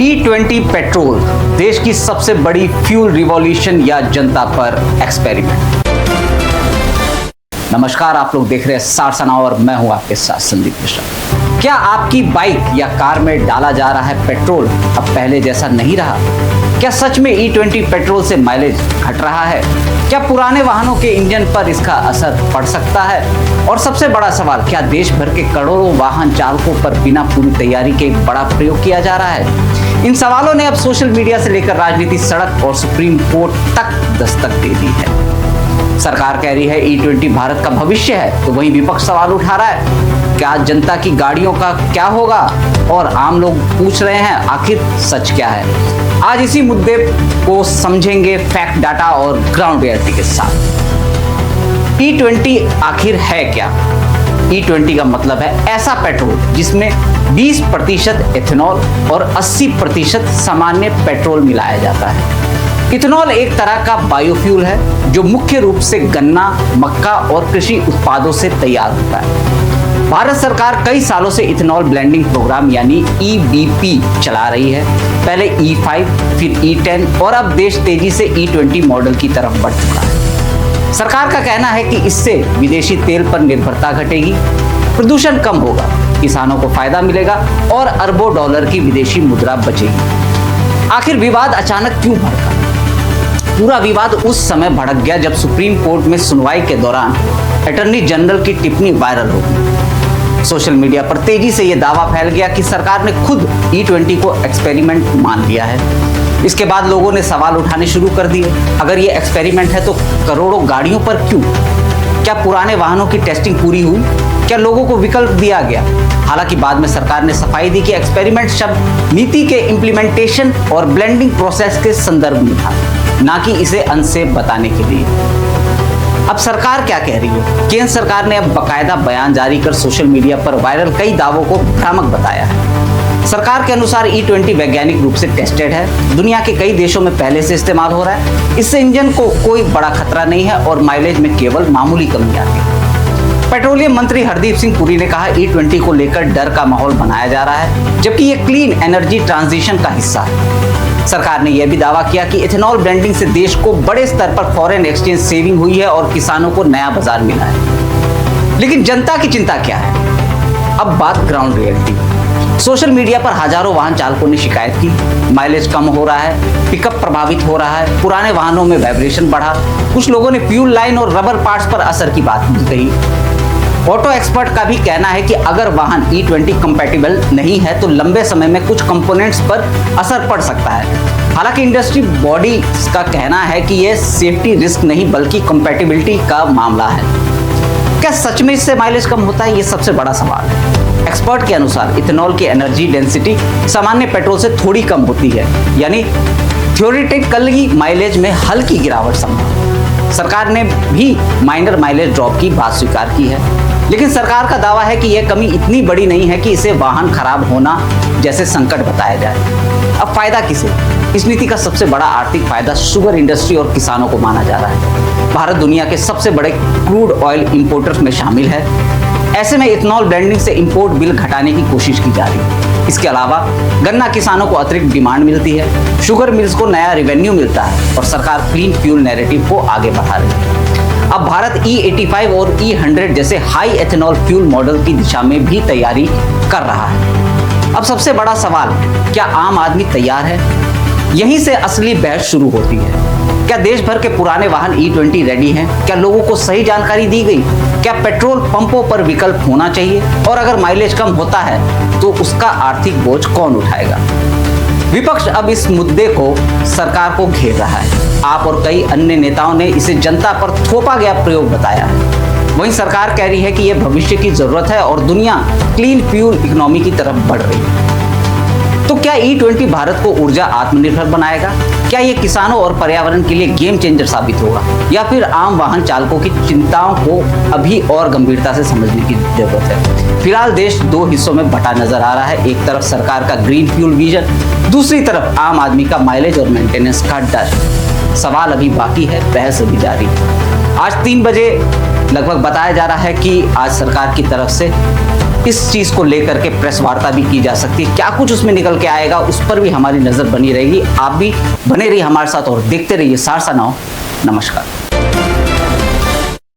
E20 petrol देश की सबसे बड़ी फ्यूल रिवॉल्यूशन या जनता पर एक्सपेरिमेंट। नमस्कार, आप लोग देख रहे हैं सारसना और मैं हूं आपके साथ संदीप मिश्रा। क्या आपकी बाइक या कार में डाला जा रहा है पेट्रोल अब पहले जैसा नहीं रहा? क्या सच में E20 पेट्रोल से माइलेज घट रहा है? क्या पुराने वाहनों के इंजन पर इसका असर पड़ सकता है? और सबसे बड़ा सवाल, क्या देश भर के करोड़ों वाहन चालकों पर बिना पूरी तैयारी के एक बड़ा प्रयोग किया जा रहा है? इन सवालों ने अब सोशल मीडिया से लेकर राजनीति, सड़क और सुप्रीम कोर्ट तक दस्तक दे दी है। सरकार कह रही है E20 भारत का भविष्य है, तो वहीं विपक्ष सवाल उठा रहा है, क्या जनता की गाड़ियों का क्या होगा? और आम लोग पूछ रहे हैं, आखिर सच क्या है? आज इसी मुद्दे को समझेंगे फैक्ट, डाटा और ग्राउंड रियलिटी के साथ। E20 आखिर है क्या? E20 का मतलब है ऐसा पेट्रोल जिसमें 20% एथेनॉल और 80% सामान्य पेट्रोल मिलाया जाता है। इथेनॉल एक तरह का बायोफ्यूल है जो मुख्य रूप से गन्ना, मक्का और कृषि उत्पादों से तैयार होता है। भारत सरकार कई सालों से इथेनॉल ब्लेंडिंग प्रोग्राम यानी EBP चला रही है। पहले E5, फिर E10 और अब देश तेजी से E20 मॉडल की तरफ बढ़ चुका है। सरकार का कहना है कि इससे विदेशी तेल पर निर्भरता घटेगी, प्रदूषण कम होगा, किसानों को फायदा मिलेगा और अरबों डॉलर की विदेशी मुद्रा बचेगी। आखिर विवाद अचानक क्यों भड़का? पूरा विवाद उस समय भड़क गया जब सुप्रीम कोर्ट में सुनवाई के दौरान अटॉर्नी जनरल की टिप्पणी वायरल हो गई। सोशल मीडिया पर तेजी से यह दावा फैल गया कि सरकार ने खुद E20 को एक्सपेरिमेंट मान लिया है। इसके बाद लोगों ने सवाल उठाने शुरू कर दिए, अगर ये एक्सपेरिमेंट है तो करोड़ों गाड़ियों पर क्यों? क्या पुराने वाहनों की टेस्टिंग पूरी हुई? क्या लोगों को विकल्प दिया गया? हालांकि बाद में सरकार ने सफाई दी कि एक्सपेरिमेंट शब्द नीति के इम्प्लीमेंटेशन और ब्लेंडिंग प्रोसेस के संदर्भ में था, ना कि इसे अनसेफ बताने के लिए। अब सरकार क्या कह रही है? केंद्र सरकार ने अब बकायदा बयान जारी कर सोशल मीडिया पर वायरल कई दावों को भ्रामक बताया है। सरकार के अनुसार E20 वैज्ञानिक रूप से टेस्टेड है, दुनिया के कई देशों में पहले से इस्तेमाल हो रहा है, इससे इंजन को कोई बड़ा खतरा नहीं है और माइलेज में केवल मामूली कमी आती है। पेट्रोलियम मंत्री हरदीप सिंह पुरी ने कहा, E20 को लेकर डर का माहौल बनाया जा रहा है, जबकि ये क्लीन एनर्जी ट्रांजिशन का हिस्सा है। सरकार ने यह भी दावा किया कि इथेनॉल ब्लेंडिंग से देश को बड़े स्तर पर फॉरेन एक्सचेंज सेविंग हुई है और किसानों को नया बाजार मिला है। लेकिन जनता की चिंता क्या है? अब बात ग्राउंड रियलिटी। सोशल मीडिया पर हजारों वाहन चालकों ने शिकायत की, माइलेज कम हो रहा है, पिकअप प्रभावित हो रहा है, पुराने वाहनों में वाइब्रेशन बढ़ा। कुछ लोगों ने फ्यूल लाइन और रबर पार्ट्स पर असर की बात कही। ऑटो एक्सपर्ट का भी कहना है कि अगर वाहन E20 कंपैटिबल नहीं है तो लंबे समय में कुछ कंपोनेंट्स पर असर पड़ सकता है। हालांकि इंडस्ट्री बॉडी का कहना है कि यह सेफ्टी रिस्क नहीं बल्कि कंपैटिबिलिटी का मामला है। क्या सच में इससे माइलेज कम होता है? ये सबसे बड़ा सवाल है। एक्सपर्ट के अनुसार इथेनॉल की एनर्जी डेंसिटी सामान्य पेट्रोल से थोड़ी कम होती है, यानी थ्योरेटिकली माइलेज में हल्की गिरावट संभव। सरकार ने भी माइनर माइलेज ड्रॉप की बात स्वीकार की है, लेकिन सरकार का दावा है कि यह कमी इतनी बड़ी नहीं है कि इसे वाहन खराब होना जैसे संकट बताया जाए। अब फायदा किसे? इस नीति का सबसे बड़ा आर्थिक फायदा शुगर इंडस्ट्री और किसानों को माना जा रहा है। भारत दुनिया के सबसे बड़े क्रूड ऑयल इंपोर्टर्स में शामिल है। ऐसे में इथेनॉल ब्लेंडिंग से इंपोर्ट बिल घटाने की कोशिश की जा रही है। इसके अलावा गन्ना किसानों को अतिरिक्त डिमांड मिलती है, शुगर मिल्स को नया रेवेन्यू मिलता है और सरकार क्लीन फ्यूल नैरेटिव को आगे बढ़ा रही है। अब भारत E85 और E100 जैसे हाई एथेनॉल फ्यूल मॉडल की दिशा में भी तैयारी कर रहा है। अब सबसे बड़ा सवाल, क्या आम आदमी तैयार है? यहीं से असली बहस शुरू होती है। क्या देश भर के पुराने वाहन E20 रेडी हैं? क्या लोगों को सही जानकारी दी गई? क्या पेट्रोल पंपों पर विकल्प होना चाहिए? और अगर माइलेज कम होता है तो उसका आर्थिक बोझ कौन उठाएगा? विपक्ष अब इस मुद्दे को सरकार को घेर रहा है। आप और कई अन्य नेताओं ने इसे जनता पर थोपा गया प्रयोग बताया है। वहीं सरकार कह रही है कि यह भविष्य की जरूरत है और दुनिया क्लीन फ्यूल इकोनॉमी की तरफ बढ़ रही है। तो क्या E20 भारत को ऊर्जा आत्मनिर्भर बनाएगा? क्या ये किसानों और पर्यावरण के लिए गेम चेंजर साबित होगा, या फिर आम वाहन चालकों की चिंताओं को अभी और गंभीरता से समझने की जरूरत है? फिलहाल देश दो हिस्सों में बटा नजर आ रहा है। एक तरफ सरकार का ग्रीन फ्यूल विजन, दूसरी तरफ आम आदमी का माइलेज और मेंटेनेंस का डर। सवाल अभी बाकी है, बहस अभी जारी है। आज 3 बजे लगभग बताया जा रहा है कि आज सरकार की तरफ से इस चीज को लेकर के प्रेस वार्ता भी की जा सकती है। क्या कुछ उसमें निकल के आएगा उस पर भी हमारी नजर बनी रहेगी। आप भी बने रहिए हमारे साथ और देखते रहिए सारसा नाउ। नमस्कार।